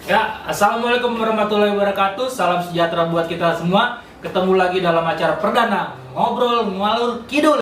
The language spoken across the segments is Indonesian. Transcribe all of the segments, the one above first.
Ya, assalamualaikum warahmatullahi wabarakatuh. Salam sejahtera buat kita semua. Ketemu lagi dalam acara perdana ngobrol ngalur kidul.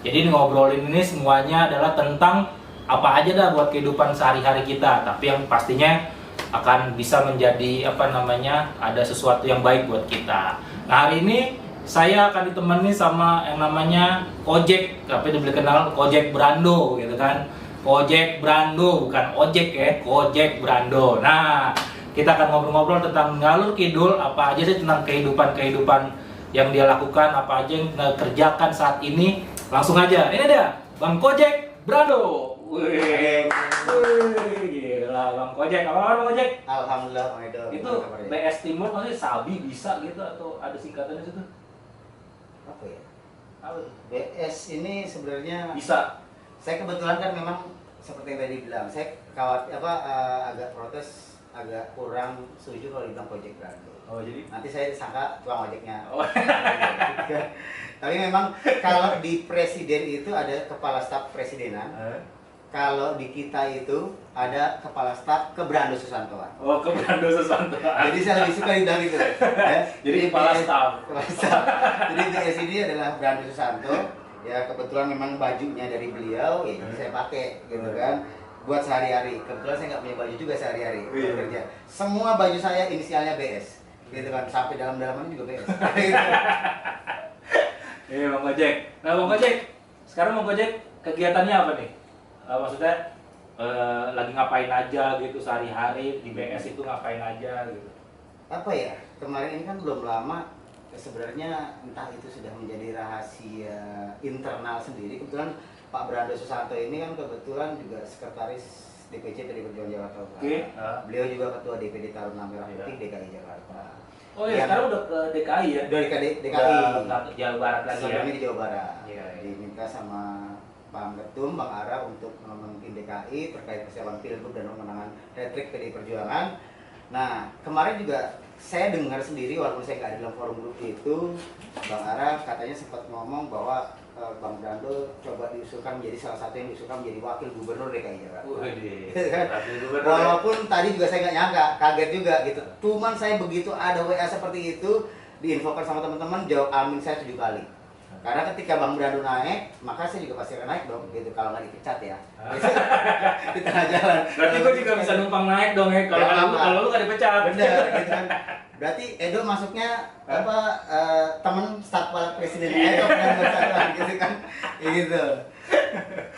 Jadi ngobrolin ini semuanya adalah tentang apa aja dah buat kehidupan sehari-hari kita, tapi yang pastinya akan bisa menjadi ada sesuatu yang baik buat kita. Nah, hari ini saya akan ditemani sama yang namanya Kojek, tapi dibeli kenal Kojek Brando gitu kan. Kojek Brando, bukan ojek ya, Kojek Brando. Nah, kita akan ngobrol-ngobrol tentang ngalur kidul, apa aja sih tentang kehidupan yang dia lakukan, apa aja yang dia kerjakan saat ini. Langsung aja, ini dia Bang Kojek Brando. Wih, gila Bang Kojek. Apa kabar Bang Kojek? Alhamdulillah, Bang Edo. Itu BS Timur maksudnya Sabi bisa gitu atau ada singkatannya situ? Apa ya? Apa? BS ini sebenarnya Bisa. saya kebetulan kan memang seperti yang tadi bilang, saya agak protes, agak kurang setuju kalau dibilang Kojek Brando. Oh, jadi Nanti saya disangka tukang ojeknya. oh. Tapi memang kalau di presiden itu ada kepala staf presidenan. Kalau di kita itu ada kepala staf ke Brando Susantoan. Oh, ke Brando Susanto. Jadi saya lebih suka dibilang itu. Ya. Jadi kepala staf. Kepala staf. Jadi BS ini adalah Brando Susanto. Ya kebetulan memang bajunya dari beliau, ya jadi saya pakai gitu kan. Buat sehari-hari. Kebetulan saya nggak punya baju juga sehari-hari kerja. Semua baju saya inisialnya BS. Gitu kan, sampai dalam-dalamannya juga BS. Iya Bang Kojek. Nah Bang Kojek, sekarang Bang Kojek kegiatannya apa nih? Maksudnya lagi ngapain aja gitu sehari-hari di BS itu ngapain aja gitu? Apa ya, kemarin ini kan belum lama, sebenarnya entah itu sudah menjadi rahasia internal sendiri. Kebetulan Pak Brando Susanto ini kan kebetulan juga sekretaris DPC PDI Perjuangan Jakarta Utara. Beliau juga ketua DPD Taruna Merah Putih DKI Jakarta. Oh iya, sekarang udah ke DKI ya? Udah DKI. Udah ke Jawa Barat lagi ya? Sebelumnya di Jawa Barat. Iya. Diminta sama Bang Ketum, Bang Ara untuk memimpin DKI terkait persiapan pilgub dan pemenangan retrik PDI Perjuangan. Nah, kemarin juga saya dengar sendiri walaupun saya nggak ada dalam forum grup itu, Bang Ara katanya sempat ngomong bahwa Bang Brando coba diusulkan menjadi salah satu yang diusulkan menjadi wakil gubernur DKI Jakarta. Walaupun tadi juga saya nggak nyangka, kaget juga gitu. Cuman saya begitu ada WA seperti itu, diinfokan sama teman-teman, jawab amin saya 7 kali. Karena ketika Bang Brando naik, maka saya juga pasti akan naik dong, gitu kalau nggak dipecat ya. Di tengah jalan. Berarti gue juga bisa numpang naik dong ya, kalau lu nggak dipecat. Bener, gitu kan. Berarti Edo masuknya teman staf presiden Edo kan gitu kan. Ya gitu.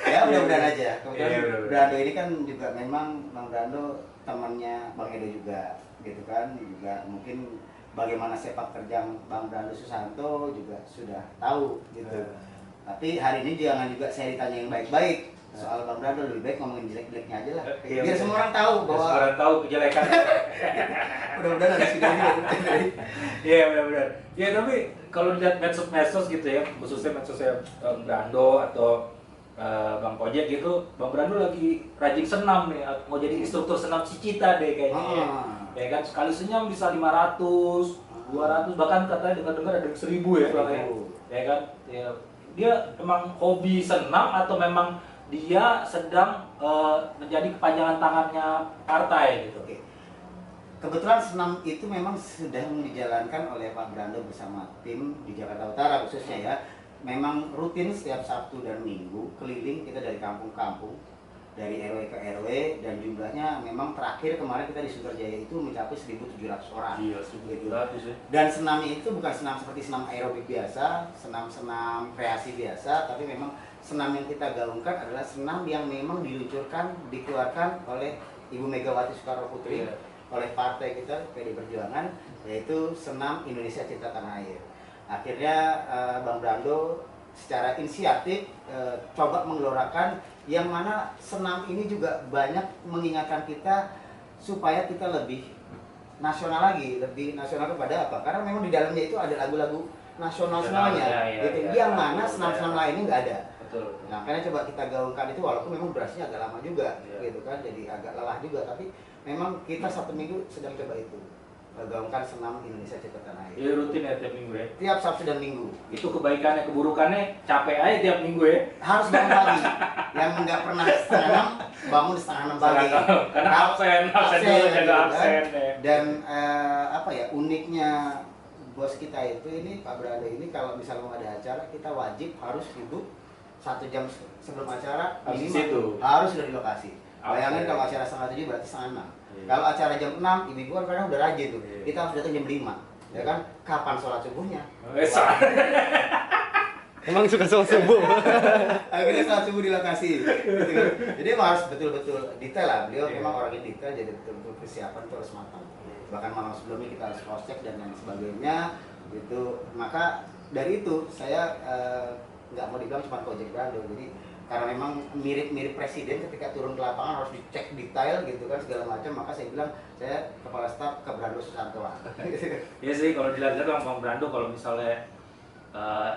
Ya mudah-mudahan aja. Kemudian Brando ini kan juga memang Bang Brando temannya Bang Edo juga gitu kan. Juga mungkin bagaimana sepak terjang Bang Brando Susanto juga sudah tahu gitu. Tapi hari ini jangan juga saya ditanya yang baik-baik soal Bang Brando, lebih baik ngomongin jelek-jeleknya aja lah. Biar semua orang tahu bahwa semua orang tahu kejelekan. mudah-mudahan ada videonya. Iya benar-benar. Ya tapi kalau lihat medsos gitu ya, khususnya medsosnya Bang Brando atau Bang Kojek gitu, Bang Brando lagi rajin senam nih, mau jadi instruktur senam si Cita deh kayaknya. Ya kan sekali senyum bisa 500, 200 bahkan katanya dengar-dengar ada 1000 ya soalnya. Ya kan? Ya, dia emang hobi senam atau memang dia sedang menjadi kepanjangan tangannya partai gitu. Oke. Kebetulan senam itu memang sedang dijalankan oleh Pak Brando bersama tim di Jakarta Utara khususnya ya. Memang rutin setiap Sabtu dan Minggu keliling kita dari kampung-kampung, dari RW ke RW, dan jumlahnya memang terakhir kemarin kita di Sunterjaya itu mencapai 1.700 orang. Iya, 1.700 ya. Dan senamnya itu bukan senam seperti senam aerobik biasa, senam-senam kreasi biasa, tapi memang senam yang kita gaungkan adalah senam yang memang diluncurkan, dikeluarkan oleh Ibu Megawati Soekarno Putri, oleh partai kita PDI Perjuangan, yaitu senam Indonesia Cinta Tanah Air. Akhirnya Bang Brando secara inisiatif coba menggelorakan yang mana senam ini juga banyak mengingatkan kita supaya kita lebih nasional lagi, lebih nasional kepada apa? Karena memang di dalamnya itu ada lagu-lagu nasional semuanya, gitu. Yang mana senam-senam lainnya nggak ada. Betul. Nah, karena coba kita gaungkan itu, walaupun memang durasinya agak lama juga, gitu kan, jadi agak lelah juga, tapi memang kita Sabtu Minggu sedang coba itu, gaungkan senam Indonesia Ciptaan Air. Jadi rutin ya tiap minggu ya? Tiap Sabtu dan Minggu. Itu kebaikannya, keburukannya capek aja tiap minggu ya? Harus bangun pagi. Yang nggak pernah setengah 6, bangun setengah 6 pagi. Karena absen dulu jaga absen ya. Dan apa ya, uniknya bos kita itu ini, Pak Brando ini, kalau misalnya mau ada acara, kita wajib harus duduk 1 jam sebelum acara, minimal harus sudah di lokasi. Bayangin kalau acara setengah 7 berarti setengah 6. Kalau acara jam 6, ibu-ibu kan kadang udah rajin tuh. Kita harus datang jam 5. Ya kan? Kapan sholat subuhnya? Emang suka sholat subuh? Akhirnya sholat subuh di lokasi. Gitu kan? Jadi emang harus betul-betul detail lah. Beliau memang orangnya detail, jadi betul-betul persiapan itu harus matang. Bahkan malam sebelumnya kita harus cross check dan lain sebagainya. Gitu. Maka dari itu saya nggak mau dibilang cuma Gojek Brando. Jadi karena memang mirip-mirip presiden ketika turun ke lapangan harus dicek detail gitu kan segala macam, maka saya bilang saya kepala staf ke Brando Susanto lah. Iya sih, kalau dilihat-lihat Bang Brando kalau misalnya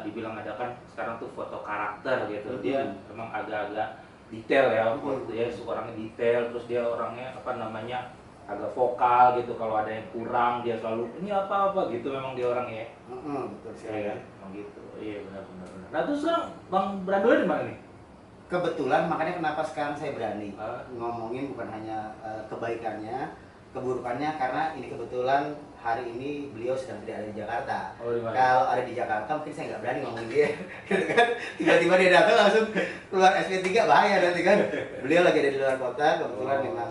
dibilang ada kan sekarang tuh foto karakter gitu, dia memang agak-agak detail ya, dia orangnya detail, terus dia orangnya apa namanya agak vokal gitu, kalau ada yang kurang dia selalu ini apa gitu, memang dia orangnya. Betul sekali. Iya, memang gitu. Iya benar. Nah terus sekarang Bang Brando di mana nih? Kebetulan makanya kenapa sekarang saya berani ngomongin bukan hanya kebaikannya, keburukannya, karena ini kebetulan hari ini beliau sedang tidak ada di Jakarta. Kalau ada di Jakarta mungkin saya nggak berani ngomongin dia, gitu kan? Tiba-tiba dia datang langsung keluar SP3 bahaya nanti kan. Beliau lagi ada di luar kota, kebetulan memang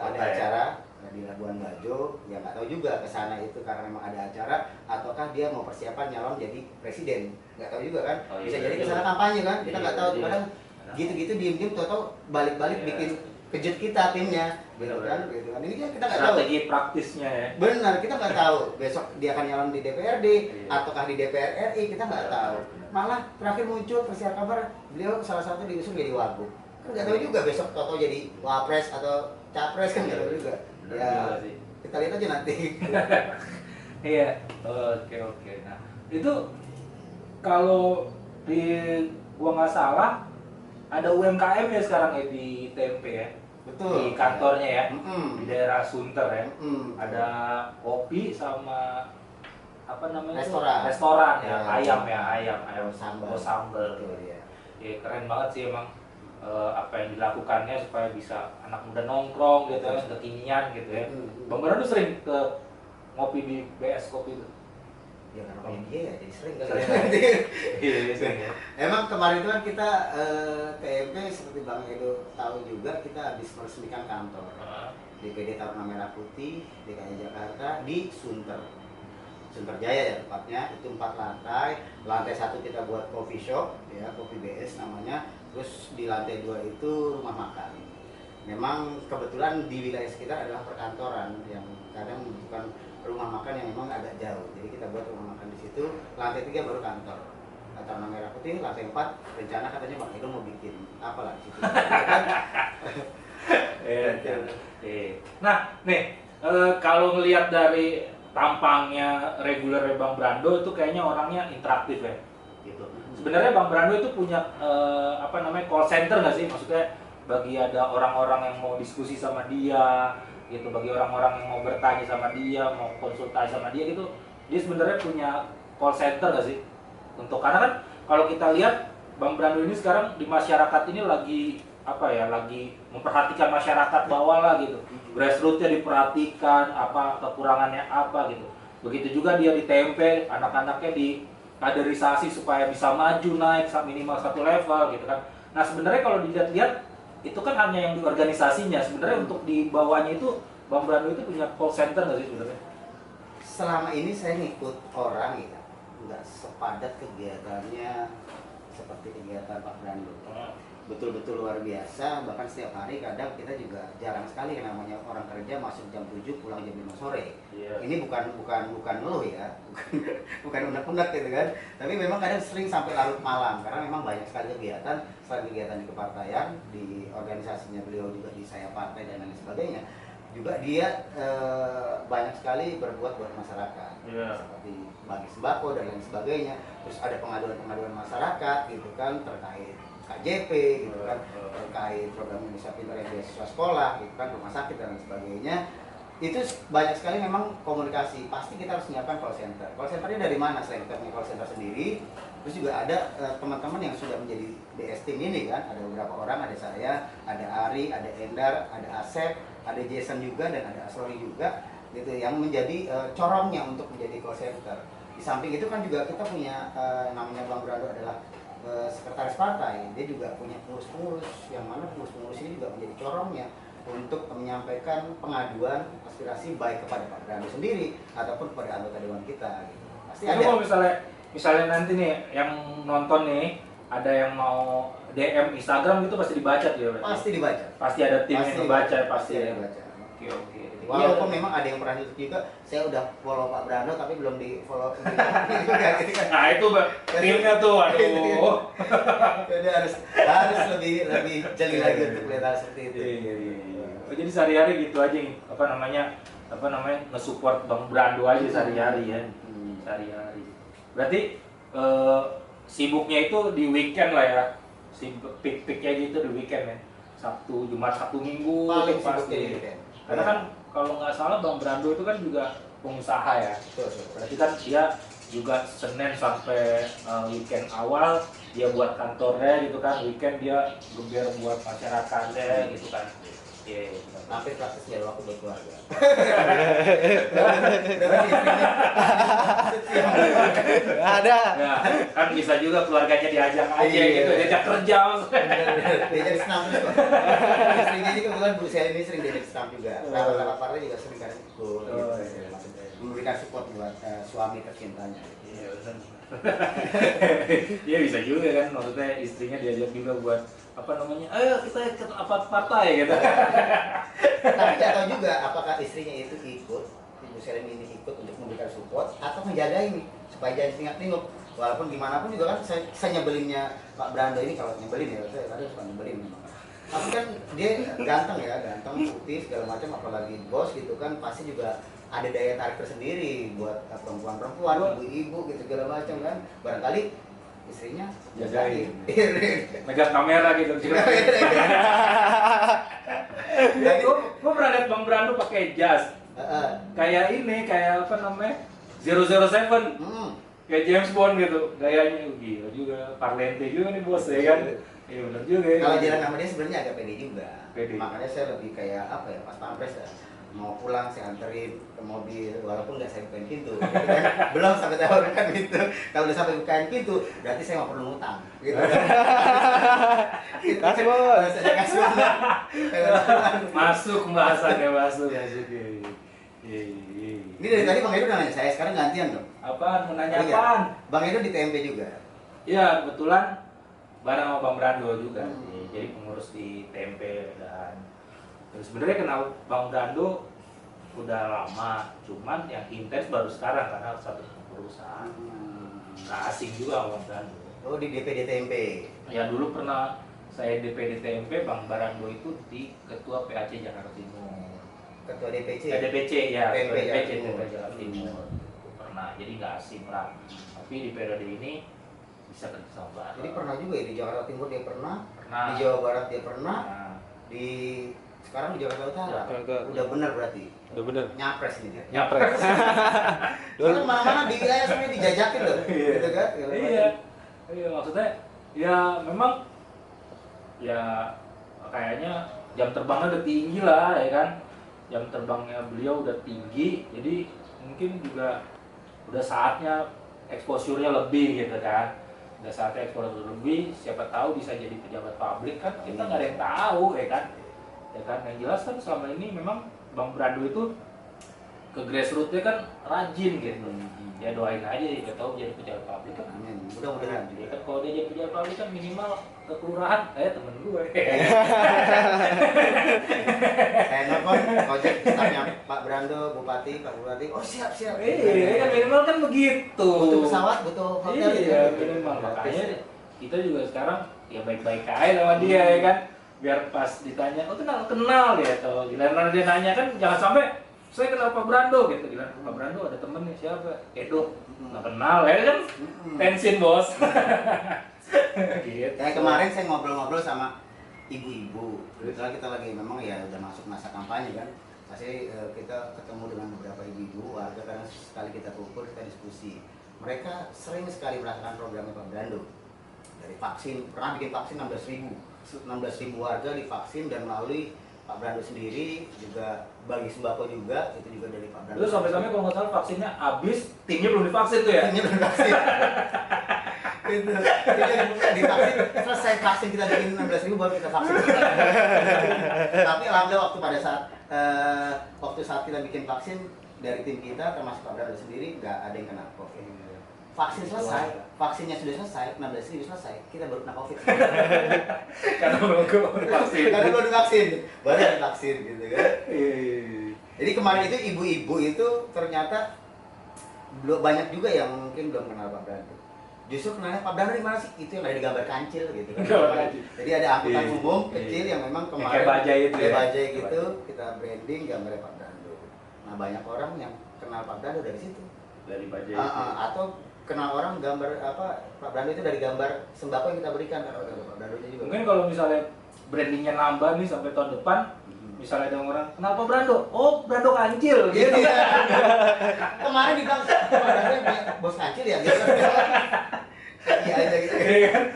ada acara di Labuan Bajo, ya nggak tahu juga ke sana itu karena memang ada acara ataukah dia mau persiapan nyalon jadi presiden, nggak tahu juga kan. Bisa jadi ke sana kampanye kan, kita nggak tahu. Kadang gitu-gitu diem-diem tau balik-balik bikin kejut kita timnya, gitu kan. Ini kan kita nggak tahu strategi praktisnya ya. Benar, kita nggak tahu besok dia akan nyalon di DPRD ataukah di DPR RI, kita nggak tahu. Malah terakhir muncul persiar kabar beliau salah satu diusung jadi wagub, kan nggak tahu juga besok toto jadi wapres atau capres, kan nggak tahu juga. Ya kita lihat aja nanti. Iya, oke. Nah itu kalau di gua nggak salah ada UMKM ya sekarang ya di TMP ya. Betul. Di kantornya ya, di daerah Sunter ya. Ada kopi sama apa namanya? Restoran ya, ayam sambal. Ya keren banget sih emang. Apa yang dilakukannya supaya bisa anak muda nongkrong gitu ya, kekinian gitu ya. Bang Brando sering ke ngopi di BS Kopi itu? Ya karena punya dia ya, jadi sering kan. Iya, sering ya. Emang kemarin itu kan kita TMP seperti Bang Edo tahu juga, kita habis meresmikan kantor DPD Taruna Merah Putih DKI Jakarta di Sunter Jaya ya tepatnya. Itu 4 lantai. Lantai 1 kita buat coffee shop ya, Kopi BS namanya. Terus di lantai 2 itu rumah makan. Memang kebetulan di wilayah sekitar adalah perkantoran yang kadang bukan rumah makan, yang memang agak jauh. Jadi kita buat rumah makan di situ. Lantai 3 baru kantor. Taruna Merah Putih. Lantai 4 rencana katanya Bang Edo mau bikin apa lah di situ. Nah, nih kalau ngelihat dari tampangnya reguler Bang Brando itu kayaknya orangnya interaktif ya. Gitu. Sebenarnya Bang Brando itu punya apa namanya call center nggak sih? Maksudnya bagi ada orang-orang yang mau diskusi sama dia, gitu, bagi orang-orang yang mau bertanya sama dia, mau konsultasi sama dia gitu, dia sebenarnya punya call center nggak sih? Untuk karena kan kalau kita lihat Bang Brando ini sekarang di masyarakat ini lagi apa ya? Lagi memperhatikan masyarakat bawah lah gitu. Grassroots-nya diperhatikan, apa kekurangannya apa gitu. Begitu juga dia di TMP, anak-anaknya di kaderisasi supaya bisa maju naik minimal 1 level gitu kan. Nah sebenarnya kalau dilihat-lihat itu kan hanya yang di organisasinya, sebenarnya untuk di bawahnya itu Bang Brando itu punya call center nggak sih sebenarnya? Selama ini saya ngikut orang ya, nggak sepadat kegiatannya seperti kegiatan Pak Brando. Betul-betul luar biasa, bahkan setiap hari kadang kita juga jarang sekali yang namanya orang kerja masuk jam 7 pulang jam 5 sore. Ini bukan ngeluh ya, bukan unek-unek gitu kan. Tapi memang kadang sering sampai larut malam karena memang banyak sekali kegiatan, selain kegiatan di kepartaian, di organisasinya beliau juga di saya partai dan lain sebagainya. juga dia banyak sekali berbuat buat masyarakat, seperti bagi sembako dan lain sebagainya. Terus ada pengaduan masyarakat gitu kan terkait KJP gitu kan, terkait program Indonesia Pintar yang beasiswa sekolah gitu kan, rumah sakit dan lain sebagainya. Itu banyak sekali memang komunikasi. Pasti kita harus menyiapkan call center. Call centernya dari mana? Selain kita punya call center sendiri, terus juga ada teman-teman yang sudah menjadi DS Team ini kan. Ada beberapa orang, ada saya, ada Ari, ada Endar, ada Asep, ada Jason juga, dan ada Asrori juga gitu, yang menjadi corongnya untuk menjadi call center. Di samping itu kan juga kita punya namanya Bang Brando adalah sekretaris partai. Dia juga punya pengurus-pengurus, yang mana pengurus-pengurus ini juga menjadi corongnya untuk menyampaikan pengaduan aspirasi baik kepada Pak Brando sendiri ataupun kepada anggota dewan kita gitu. Pasti itu ada. kalau misalnya nanti nih yang nonton nih ada yang mau DM Instagram gitu pasti dibaca ya berarti? Pasti dibaca. Pasti ada tim yang membaca pasti ya. Dibaca. Oke. Walaupun memang ada yang pernah YouTube juga, saya udah follow Pak Brando tapi belum di follow juga gitu kan. Nah itu timnya tuh, aduh. Jadi harus lebih jeli lagi untuk melihat hal seperti itu. Iya. Oh, jadi sehari-hari gitu aja apa namanya nge-support Bang Brando aja sehari-hari ya. Sehari-hari. Berarti sibuknya itu di weekend lah ya. Peak-peaknya gitu di weekend ya. Sabtu, Jumat, Sabtu, Minggu Paling pasti. sibuknya di weekend. Karena kan kalau nggak salah Bang Brando itu kan juga pengusaha ya. Betul. Berarti kan dia juga Senin sampai weekend awal dia buat kantornya gitu kan, weekend dia geber buat masyarakatnya gitu kan. Iya. Hampir praktis nggak ada waktu buat keluarga. Ada. Ya, kan bisa juga keluarganya diajak aja gitu, diajak kerja maksudnya. Diajak senam terus kok. Istrinya juga kebetulan Bu Sel ini sering diajak senam juga. Rapat-rapat partai juga sering kan ikut. Memberikan support buat suami tercintanya. Iya benar. Iya bisa juga kan, maksudnya istrinya diajak juga buat apa namanya, ayo kita ke apa partai gitu. Tapi nggak tahu juga apakah istrinya itu ikut, Ibu Selin ini ikut untuk memberikan support atau menjaga ini supaya jangan tinggal-tinggal. Walaupun gimana pun juga kan saya nyebelinnya Pak Brando ini, kalau nyebelin ya saya kadang suka nyebelin memang. Tapi kan dia ganteng, putih segala macam, apalagi bos gitu kan, pasti juga ada daya tarik tersendiri buat perempuan-perempuan, ibu-ibu gitu segala macam kan. Barangkali istrinya jagain, megang kamera gitu. Jadi gue pernah lihat Bang Brando pakai jas, kayak ini, kayak apa namanya 007, kayak James Bond gitu, gayanya gila juga, parlente juga nih bos ya kan. Iya benar juga. Kalau jalan sama dia sebenarnya agak pede juga. Pede. Makanya saya lebih kayak apa ya, pas pampres ya, mau pulang saya anterin ke mobil walaupun nggak saya bukain pintu gitu kan. Belum sampai tahu kan gitu. Kalau udah sampai bukain pintu berarti saya nggak perlu ngutang gitu. Kasih bos. Saya kasih bos. Masuk pembahasannya, masuk. Ini dari tadi Bang Edo udah nanya saya, sekarang gantian dong. Apaan? Mau nanya Oh, iya. apaan? Bang Edo di TMP juga. Iya, kebetulan bareng sama Bang Brando juga sih. Jadi pengurus di TMP dan sebenarnya kenal Bang Brando udah lama, cuman yang intens baru sekarang karena satu perusahaan. Nah, asing juga sama Bang Brando. Oh, di DPD TMP. Ya dulu pernah saya DPD TMP, Bang Brando itu di Ketua PAC Jakarta Timur. Ketua DPC. DPC ya, TMP DPC Jakarta Timur. Jakarta Timur. Pernah, jadi nggak asing lah. Tapi di periode ini bisa kerja sama bareng. Jadi pernah juga ya di Jakarta Timur dia pernah, Pernah. di Jawa Barat dia pernah, Nah, di sekarang di Jakarta Utara. Jakarta Utara. Udah benar berarti. Udah bener. Nyapres ini dia. nyapres. Soalnya mana-mana di wilayah sebenarnya dijajakin loh. Iya. Gitu kan? Iya maksudnya ya memang ya kayaknya jam terbangnya udah tinggi lah ya kan. Jam terbangnya beliau udah tinggi, jadi mungkin juga udah saatnya exposure-nya lebih gitu kan. Udah saatnya exposure lebih, siapa tahu bisa jadi pejabat publik kan, kita nggak ada yang tahu ya kan. Ya kan, yang jelas kan selama ini memang Bang Brando itu ke grassroots-nya kan rajin gitu. Ya doain aja, ya tahu jadi pejabat publik kan. Amin. Mudah-mudahan. Jadi kan kalau dia jadi pejabat publik kan minimal ke kelurahan, temen gue. Saya nelfon ojek stafnya Pak Brando, Bupati, Pak Bupati. Oh siap. Iya, kan minimal kan begitu. Butuh pesawat, butuh hotel gitu. Iya, minimal. Makanya kita juga sekarang ya baik-baik aja sama dia ya kan. biar pas ditanya, oh kenal gitu. Giliran dia nanya kan jangan sampai saya kenal Pak Brando gitu. Giliran Pak Brando ada temen nih siapa? Edo. Nggak kenal ya kan? Tensin bos. Gitu. Kayak kemarin saya ngobrol-ngobrol sama ibu-ibu. Kebetulan kita lagi memang ya udah masuk masa kampanye kan. Pasti kita ketemu dengan beberapa ibu-ibu warga karena sekali kita kumpul kita diskusi. Mereka sering sekali merasakan programnya Pak Brando. Dari vaksin, pernah bikin vaksin 16.000 warga divaksin dan melalui Pak Brando sendiri juga bagi sembako juga itu juga dari Pak Brando. Itu sampai-sampai kalau nggak salah vaksinnya habis, timnya belum divaksin tuh ya? Timnya belum divaksin. Gitu. Jadi divaksin, selesai vaksin kita bikin 16.000 baru kita vaksin. Tapi alhamdulillah waktu saat kita bikin vaksin dari tim kita termasuk Pak Brando sendiri nggak ada yang kena COVID. Vaksin selesai, vaksinnya sudah selesai, 16.000 selesai, kita baru kena COVID. Karena belum divaksin. Karena belum divaksin, baru divaksin gitu kan. Jadi kemarin itu ibu-ibu itu ternyata belum banyak juga yang mungkin belum kenal Pak Brando. Justru kenalnya Pak Brando di mana sih? Itu yang ada di gambar kancil gitu kan. Jadi ada angkutan umum kecil yang memang kemarin kayak bajai itu ya. Bajai gitu, kita branding gambarnya Pak Brando. Nah, banyak orang yang kenal Pak Brando dari situ. Dari bajai. Atau kenal orang gambar apa Pak Brando itu dari gambar sembako yang kita berikan kan Pak Brando juga. Mungkin kalau misalnya brandingnya nambah nih sampai tahun depan, misalnya ada orang kenal Pak Brando, oh Brando kancil gitu. Kemarin dibilang Pak Brando bos kancil ya gitu. Iya aja gitu.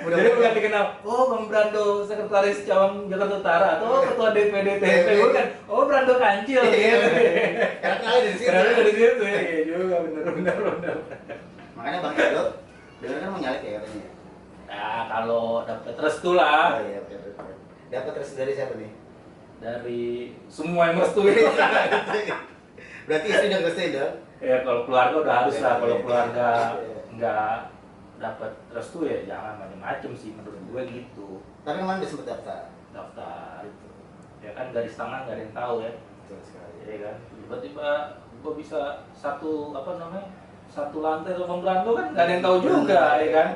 Jadi bukan dikenal, oh Bang Brando sekretaris cabang Jakarta Utara atau ketua DPD TP, bukan, oh Brando kancil gitu. Karena kenalnya dari situ. Karena dari situ ya, iya juga bener. Makanya Bang Edo, bener kan mau nyalek ya katanya? Nah, kalau dapat restu lah. Oh iya, betul. Dapat restu dari siapa nih? Dari semua yang merestui. Berarti istri udah ngerestuin dong? Ya kalau keluarga udah harus lah, kalau keluarga nggak dapat restu ya jangan macem-macem sih menurut gue gitu. Tapi kemarin udah sempet daftar. Gitu. Ya kan garis tangan nggak ada yang tahu ya. Betul sekali. Ya kan. Tiba-tiba gue bisa satu lantai Bang Brando kan nggak ada yang tahu juga ya kan.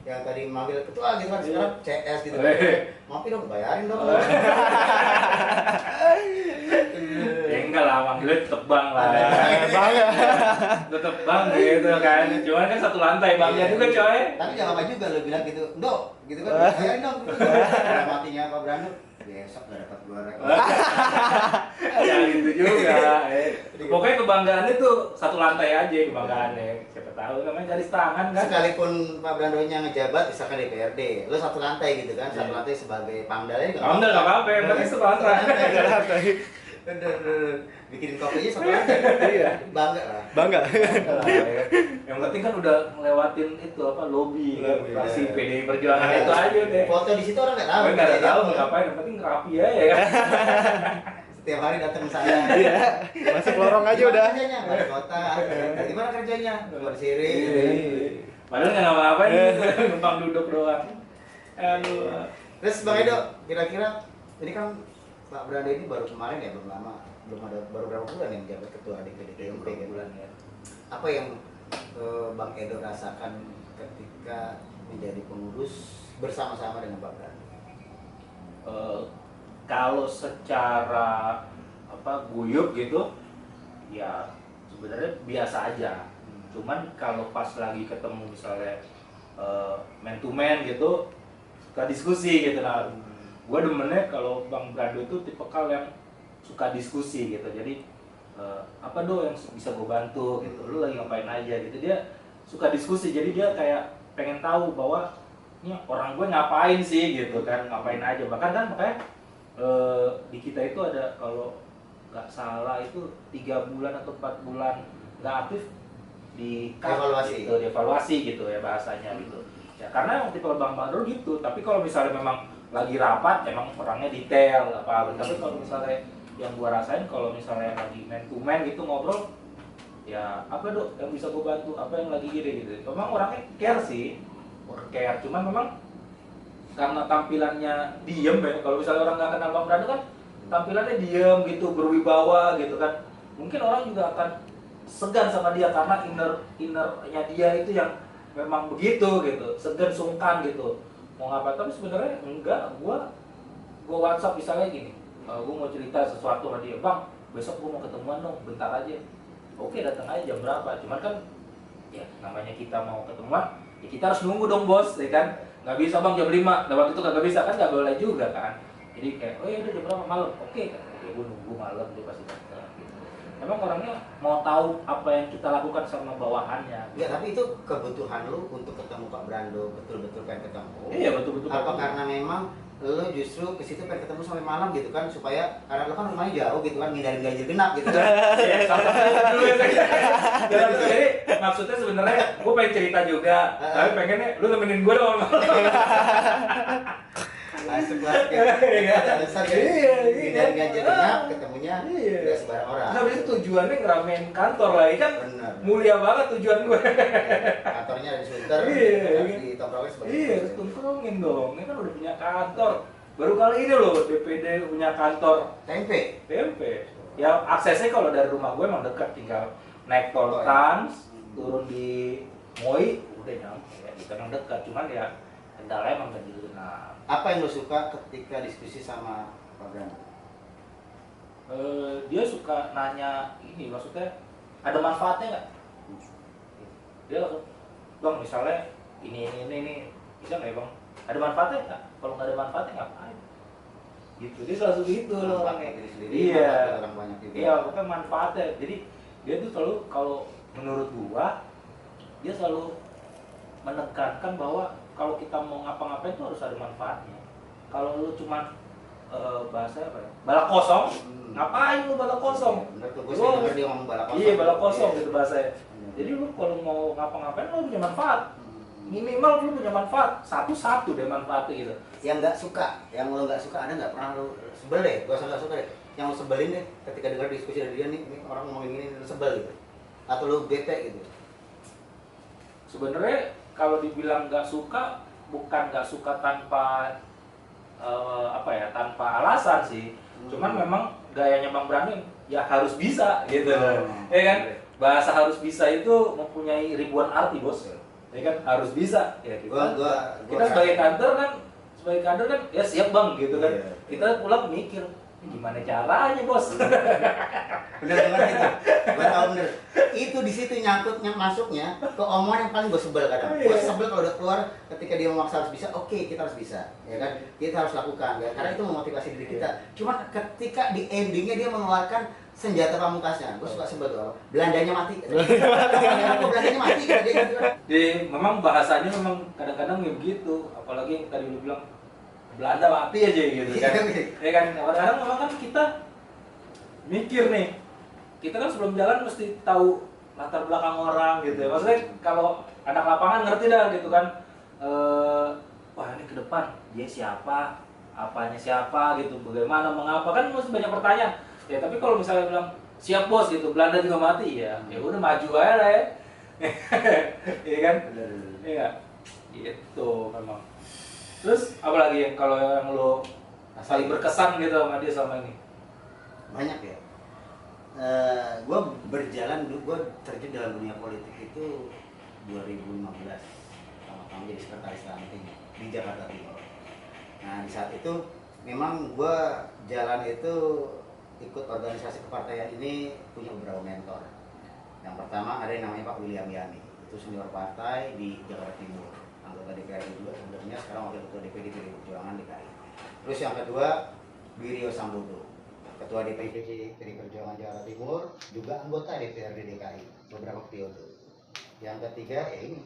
Yang tadi manggil ketua gitu kan sekarang CS gitu kan. Maaf dong, bayarin dong. Ya enggak lah, manggilnya tetep bang lah. Bang. Tetep bang gitu kan. Cuman kan satu lantai bangnya juga coy. Tapi jangan apa juga lo bilang gitu, Dok, gitu kan. Bayarin dong. Karena matinya Pak Brando. Besok gak dapat gua rekor. Ya gitu juga. Pokoknya kebanggaannya tuh satu lantai aja kebanggaannya. Siapa tahu namanya garis tangan kan. Sekalipun Pak Brandonya ngejabat misalkan DPRD, lo satu lantai gitu kan, satu lantai sebagai pamdalnya nggak Pamdal nggak apa-apa, yang penting satu lantai. Bener. Bikin kopinya satu lantai. Iya. Bangga lah. Bangga. Yang penting kan udah ngelewatin itu apa lobby fraksi Iya. PDI Perjuangan itu aja deh. Foto di situ orang nggak tahu. Nggak tahu mau ngapain, yang penting rapi aja ya kan. Setiap hari datang ke sana. Iya. Masuk lorong aja Gimana udah. kerjanya? Wali kota. Gimana kerjanya? Bersiri. Padahal nggak ngapa-ngapain, numpang duduk doang. Aduh. Terus Bang Edo, kira-kira ini kan Pak Brando ini baru kemarin ya, belum lama, baru berapa bulan yang menjabat ketua DPD TMP kan? Bulan ya. Apa yang Bang Edo rasakan ketika menjadi pengurus bersama-sama dengan Pak Brando? Kalau secara guyup gitu, ya sebenarnya biasa aja. Cuman kalau pas lagi ketemu misalnya man to man gitu, suka diskusi gitu. Nah, gue demennya kalau Bang Brando itu tipikal yang suka diskusi gitu. Jadi apa yang bisa gue bantu gitu, lu lagi ngapain aja gitu. Dia suka diskusi, jadi dia kayak pengen tahu bahwa ini orang gue ngapain sih gitu kan, ngapain aja. Bahkan kan makanya di kita itu ada kalau nggak salah itu 3 bulan atau 4 bulan nggak aktif di Evaluasi. gitu, dievaluasi gitu ya bahasanya gitu. Ya karena yang tipe Bang Brando gitu. Tapi kalau misalnya memang lagi rapat emang orangnya detail apa. Tapi kalau misalnya yang gua rasain kalau misalnya lagi man to man gitu ngobrol, ya apa Dok yang bisa gua bantu, apa yang lagi gini gitu. Memang orangnya care sih, care. Cuman memang karena tampilannya diem ya. Kalau misalnya orang nggak kenal Bang Brando kan tampilannya diem gitu, berwibawa gitu kan. Mungkin orang juga akan segan sama dia karena innernya dia itu yang memang begitu gitu, segan sungkan gitu mau ngapa. Tapi sebenarnya enggak, gua gue WhatsApp misalnya gini, gue mau cerita sesuatu sama dia, bang besok gue mau ketemuan dong, bentar aja. Oke, datang aja jam berapa, cuman kan ya namanya kita mau ketemuan, ya kita harus nunggu dong bos, ya kan? Nggak bisa bang jam 5, nah waktu itu kagak bisa kan, nggak boleh juga kan. Jadi kayak, oh ya udah jam berapa malam, oke kan? Ya gue nunggu malam dia pasti datang. Gitu. Emang orangnya mau tahu apa yang kita lakukan sama bawahannya. Ya tapi itu kebutuhan lu untuk ketemu Pak Brando, betul-betul pengen ketemu. Iya betul-betul. Apa karena memang lu justru ke situ pengen ketemu sampai malam gitu kan, supaya karena lu kan rumahnya jauh gitu kan, ngindarin ganjil genap gitu kan. Iya, salah satu dulu ya. Jadi maksudnya sebenarnya gue pengen cerita juga, tapi pengennya lu temenin gue dong. Asik banget ya. Ada alasan ya. Ngindarin ganjil genap, ketemunya nggak sembarang orang. Nah, habis itu tujuannya ngeramein kantor lagi kan. Benar. Mulia banget tujuan gue. Kantornya ada di Sunter, Iya, harus iya. ditongkrongin sebagai Iya, harus tongkrongin dong. Ini kan udah punya kantor. Baru kali ini loh DPD punya kantor. tempe. Tempe. Ya aksesnya kalau dari rumah gue emang dekat, tinggal naik tol Oh, iya. Trans, turun di Moi, udah nyampe. Ya, itu emang dekat. Cuman ya kendalanya emang ganjil genap. Apa yang lo suka ketika diskusi sama Pak Brando? Dia suka nanya ini, maksudnya ada manfaatnya nggak? Dia langsung, bang misalnya ini bisa nggak ya bang? Ada manfaatnya nggak? Kalau nggak ada manfaatnya ngapain? Gitu, dia selalu gitu loh orangnya. Diri sendiri, Iya, manfaat orang banyak juga. iya, pokoknya manfaatnya. Jadi dia tuh selalu, kalau menurut gua, dia selalu menekankan bahwa kalau kita mau ngapa-ngapain tuh harus ada manfaatnya. Kalau lu cuman bahasa apa ya? Balak kosong, ngapain lu balak kosong? Bener tuh, gue sering denger dia ngomong balak kosong. Iya, balak kosong gitu Iya. bahasanya. Jadi lu kalau mau ngapa-ngapain lu punya manfaat. Minimal lu punya manfaat, satu deh manfaatnya gitu. Yang nggak suka, yang lo nggak suka ada nggak pernah lo sebel deh? Gue nggak suka deh. Yang lo sebelin deh ketika dengar diskusi dari dia nih, orang ngomongin ini lo sebel gitu. Atau lo bete gitu. Sebenarnya kalau dibilang nggak suka, bukan nggak suka tanpa tanpa alasan sih. Cuman memang gayanya Bang Brando ya harus bisa gitu. Ya kan? Bahasa harus bisa itu mempunyai ribuan arti, Bos. Ya kan? Harus bisa. Ya kita sebagai kader kan ya siap Bang gitu kan. Iya. Kita pulang mikir gimana caranya, Bos? Bener banget itu. Gue tau bener. Itu di situ nyangkutnya masuknya ke omongan yang paling gue sebel kadang. Gue sebel kalau udah keluar ketika dia memaksa harus bisa. Oke, kita harus bisa, ya kan? Kita harus lakukan, ya. Karena itu memotivasi diri kita. Cuma ketika di endingnya dia mengeluarkan senjata pamungkasnya, gue suka sebel tuh. Belandanya mati. Belandanya mati kata dia gitu. Jadi memang bahasanya memang kadang-kadang ya begitu. Apalagi yang tadi lu bilang Belanda mati aja gitu kan. Ya kan, kadang-kadang memang kan kita mikir nih, kita kan sebelum jalan mesti tahu latar belakang orang gitu ya. Maksudnya kalau anak lapangan ngerti dah gitu kan. Wah ini ke depan dia siapa, apanya siapa gitu, bagaimana, mengapa, kan masih banyak pertanyaan. Ya tapi kalau misalnya bilang siap bos gitu, Belanda juga mati ya, ya udah maju aja lah ya. Iya kan? Iya. Gitu memang. Terus apalagi yang kalau yang lo paling berkesan gitu sama dia selama ini? Banyak ya. Gue berjalan dulu, gue terjun dalam dunia politik itu 2015 sama kamu jadi sekretaris ranting di Jakarta Timur. Nah di saat itu memang gue jalan itu ikut organisasi kepartaian ini punya beberapa mentor. Yang pertama ada yang namanya Pak William Yani, itu senior partai di Jakarta Timur, anggota DPRD juga sebelumnya, sekarang wakil ketua DPD PDI Perjuangan DKI. Terus yang kedua Wirio Sambodo, ketua DPD PDI Perjuangan Jakarta Timur, juga anggota DPRD DKI beberapa periode. Yang ketiga ya ini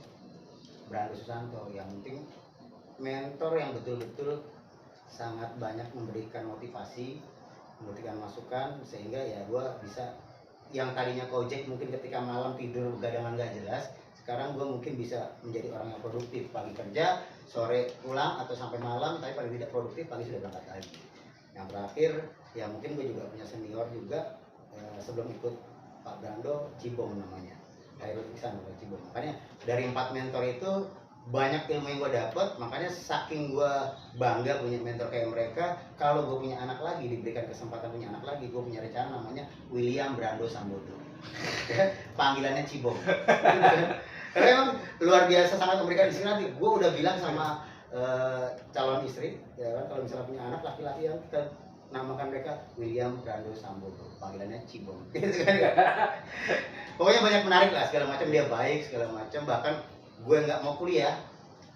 Brando Susanto, yang penting mentor yang betul-betul sangat banyak memberikan motivasi, memberikan masukan, sehingga ya gue bisa yang tadinya kojek mungkin ketika malam tidur begadangan gak jelas, sekarang gue mungkin bisa menjadi orang yang produktif, pagi kerja, sore pulang atau sampai malam, tapi paling tidak produktif, pagi sudah berangkat lagi. Yang terakhir ya mungkin gue juga punya senior juga, sebelum ikut Pak Brando, Cibong namanya, Hairul Iksan atau Cibong. Makanya dari 4 mentor itu banyak ilmu yang gue dapet, makanya saking gue bangga punya mentor kayak mereka. Kalau gue punya anak lagi, diberikan kesempatan punya anak lagi, gue punya rencana namanya William Brando Sambodo. Panggilannya Cibong. Karena emang luar biasa sangat memberikan inspirasi. Gue udah bilang sama calon calon istri, ya kan, kalau misalnya punya anak laki-laki yang kita namakan mereka William Brando Sambodo, panggilannya Cibom, gitu kan. Pokoknya banyak menarik lah, segala macam, dia baik segala macam, bahkan gue nggak mau kuliah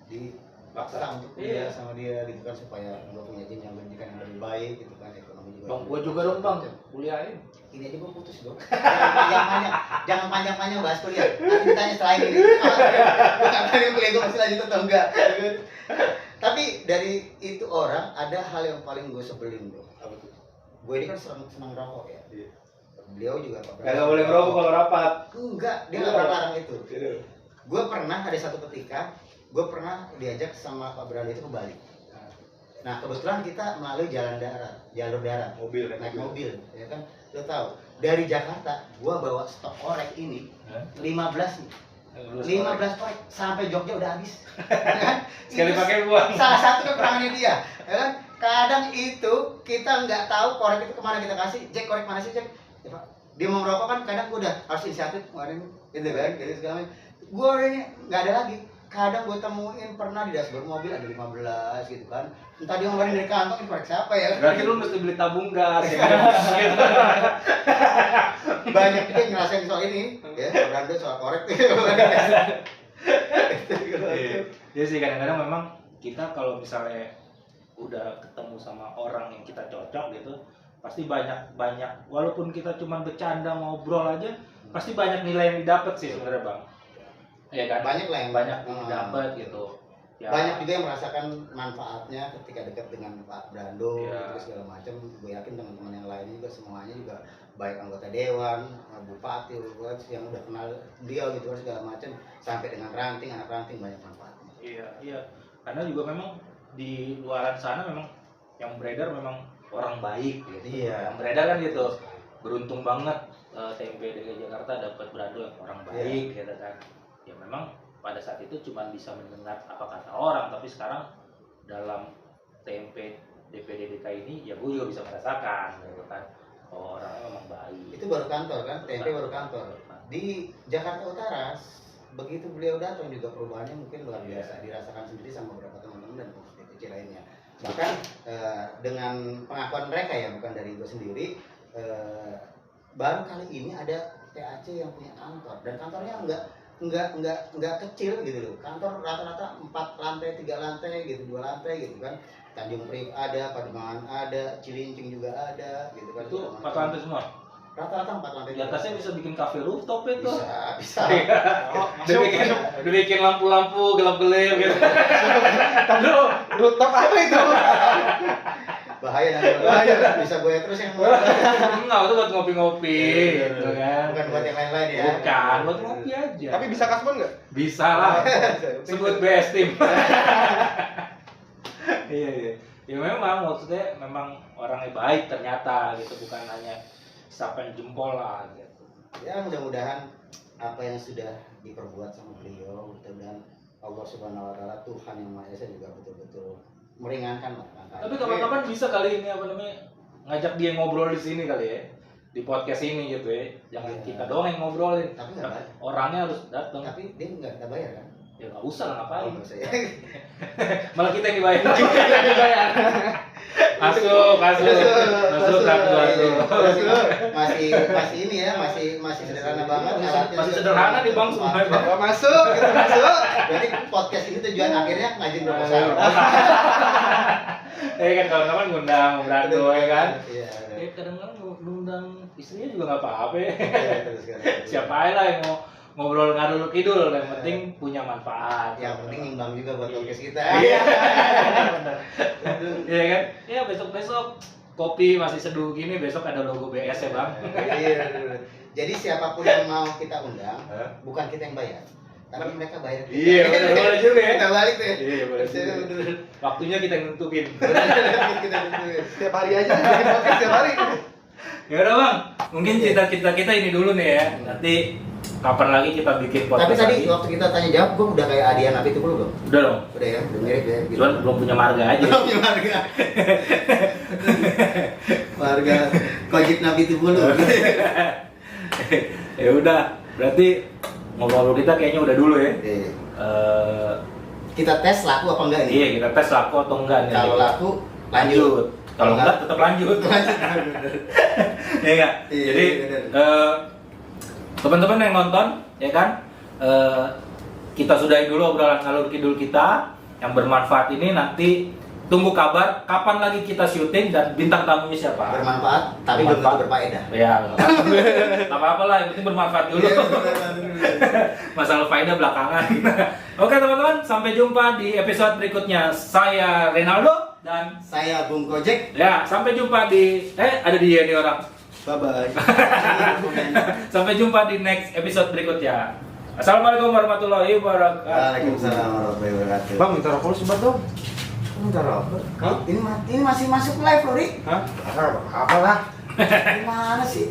dipaksa untuk kuliah sama dia gitu kan, supaya gue punya jenjang pendidikan yang lebih baik gitu kan, ekonomi juga. Bang, gua juga dong bang, kuliahin. Ini aja gue putus dong. Jangan panjang-panjang bahas kuliah. Nanti ditanya setelah ini. Gue nggak tahu kuliah gue masih lanjut atau enggak. Tapi dari itu orang ada hal yang paling gue sebelin bro. Apa tuh? Gue ini kan senang rokok ya. Beliau juga Pak Gak boleh ngerokok kalau rapat. Enggak, dia nggak pernah larang itu. Gue pernah ada satu ketika, gue pernah diajak sama Pak Brando itu ke Bali. Nah kebetulan kita melalui jalur darat, Mobil kan? naik mobil, ya kan? Lo tahu dari Jakarta, gue bawa stok korek ini 15 korek sampai Jogja udah habis. Ya kan? Sekali Itu pakai buang. salah satu kekurangannya dia, ya kan? Kadang itu kita nggak tahu korek itu kemana kita kasih. Jack, korek mana sih Jack? Ya, Pak. Dia mau merokok kan, kadang gue udah harus inisiatif kemarin, gitu kan? Jadi segala macam. Gue ini nggak ada lagi. Kadang gue temuin pernah di dashboard mobil ada 15 gitu kan. Entah dia ngeluarin dari kantong, ini korek siapa ya? Berarti lu mesti beli tabung gas ya kan? Banyak juga yang ngerasain soal ini, ya, Brando soal korek. Iya sih, kadang-kadang memang kita kalau misalnya udah ketemu sama orang yang kita cocok gitu, pasti banyak walaupun kita cuma bercanda ngobrol aja, pasti banyak nilai yang didapat sih sebenarnya bang. Iya kan? Banyak lah yang banyak didapat gitu. Ya. Banyak juga yang merasakan manfaatnya ketika dekat dengan Pak Brando, Iya. terus segala macam. Gue yakin teman-teman yang lainnya juga semuanya juga baik anggota dewan, bupati, yang udah kenal beliau gitu kan segala macam, sampai dengan ranting, anak ranting, banyak manfaatnya. Iya. Karena juga memang di luaran sana memang yang beredar memang orang baik gitu. Iya. Yang beredar kan gitu. Beruntung banget TMP DKI Jakarta dapat Brando yang orang baik gitu kan. Ya memang pada saat itu cuma bisa mendengar apa kata orang, tapi sekarang dalam TMP DPD DKI ini ya gue juga bisa merasakan gitu kan, oh orangnya memang baik. Itu baru kantor kan, TMP baru kantor. Di Jakarta Utara, begitu beliau datang juga perubahannya mungkin luar biasa, dirasakan sendiri sama beberapa teman-teman dan komite kecil lainnya. Bahkan dengan pengakuan mereka ya, bukan dari gue sendiri, baru kali ini ada PAC yang punya kantor, dan kantornya enggak kecil gitu loh. Kantor rata-rata 4 lantai, 3 lantai gitu, 2 lantai gitu kan. Tanjung Priok ada, Pademangan ada, Cilincing juga ada gitu kan. Itu 4 lantai semua. Rata-rata 4 lantai. Di atasnya bisa bikin kafe rooftop itu. Bisa. Dibikin lampu-lampu gelap-gelap gitu. Lu rooftop apa itu? Bahaya nanti. Bisa goyah terus yang Enggak, itu buat ngopi-ngopi gitu kan. bukan buat yang lain-lain ya. Bukan, buat ngopi aja. Tapi bisa kasbon nggak? Bisa lah. Sebut best team. Iya. Ya memang maksudnya memang orangnya baik ternyata gitu, bukan hanya isapan jempol lah gitu. Ya mudah-mudahan apa yang sudah diperbuat sama beliau dan Allah Subhanahu wa taala, Tuhan yang Maha Esa juga betul-betul meringankan lah langkahnya. Tapi kapan-kapan bisa kali ini apa namanya ngajak dia ngobrol di sini kali ya, di podcast ini gitu ya. Jangan kita doang yang ngobrolin. Tapi nggak bayar. Orangnya harus datang. Tapi dia nggak bayar kan? Ya nggak usah lah, ngapain. Nggak usah ya. Malah kita yang dibayar. Masuk. Masih ini ya, masih sederhana banget. Masih sederhana di bang semua. Masuk. Berarti podcast ini tujuan akhirnya ngajuin proposal. Kan kawan-kawan ngundang Brando ya kan. Iya. Kadang-kadang ngundang istrinya juga nggak apa-apa ya. Terus kan. Siapa aja lah yang mau ngobrol ngadul kidul, yang penting punya manfaat. Yang penting imbang juga buat podcast kita. Iya. Iya kan? Ya besok kopi masih seduh gini, besok ada logo BS ya bang. Iya. Jadi siapapun yang mau kita undang, bukan kita yang bayar, tapi mereka bayar kita. Iya, boleh juga ya. Kita balik deh. Iya, boleh juga. Waktunya kita yang nentuin. Kita tentuin. Setiap hari aja bikin podcast setiap hari. Ya udah bang, mungkin cita-cita kita ini dulu nih ya. Nanti kapan lagi kita bikin Tapi podcast tadi lagi. waktu kita tanya jawab, gue udah kayak Adian Napi itu belum? Udah dong. Udah ya, udah mirip ya. Gitu. Cuman belum punya marga aja. Belum punya marga. Marga Kojib Nabi itu belum. Ya udah, berarti ngobrol kita kayaknya udah dulu ya. Oke. kita tes laku apa enggak nih? Iya, kita tes laku atau enggak nih. Kalau laku lanjut. Kalau enggak tetap lanjut. Iya enggak? Iya, Jadi bener. teman-teman yang nonton ya kan, kita sudahi dulu obrolan ngalur kidul kita yang bermanfaat ini. Nanti tunggu kabar kapan lagi kita syuting dan bintang tamunya siapa. Bermanfaat, tapi belum tentu berfaedah. Ya, nggak apa-apa lah, yang penting bermanfaat dulu. Masalah faedah belakangan. Oke teman-teman, sampai jumpa di episode berikutnya. Saya Renaldo dan Saya Bung Gojek. ya sampai jumpa di ada dia nih orang. Bye bye. Sampai jumpa di next episode berikutnya. Assalamualaikum warahmatullahi wabarakatuh. Waalaikumsalam warahmatullahi wabarakatuh. Bang, minta rokok sebat dong. Bentar, Robert. Ini masih masuk live loh, Rik. Hah? Apa lah? Gimana sih?